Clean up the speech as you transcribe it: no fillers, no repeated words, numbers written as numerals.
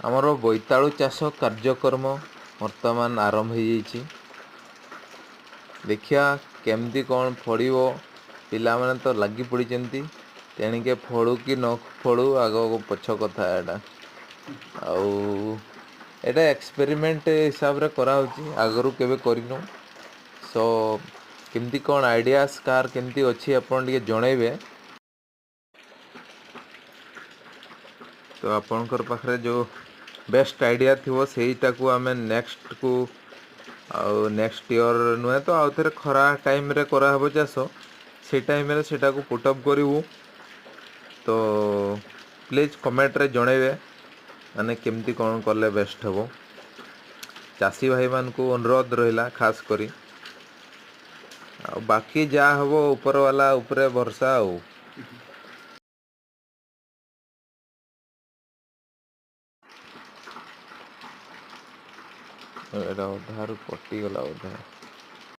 आमर बोईतालु चाष कार्यक्रम वर्तमान आरंभ हो जाइए। देखिया केमती कौन फड़ो पिला माने तो लगी पड़ी तेणिके फड़ू कि न फड़ू आग पछ कथा एटा एक्सपेरिमेंट हिसाब रे करा होची आगरू केबे करिनो। सो केमती कौन आइडियास कार केमती अच्छी आपन टिके जणेबे तो आपनकर पाखरे जो बेस्ट आइडिया थिवो सेईटा को आमे नेक्स्ट को नेक्स्ट ईयर नुहे तो आउ थे खरा टाइम रे करा हबो चाष से टाइम रे सेटा को पुटअप करू। तो प्लीज कमेंट रे जणेबे माने केमती कौन कले बेस्ट हबो। चाषी भाई मान को अनुरोध रहिला खास करी बाकी जा हबो ऊपर वाला ऊपरे भरसा एटा अधार कटिगला बोधे।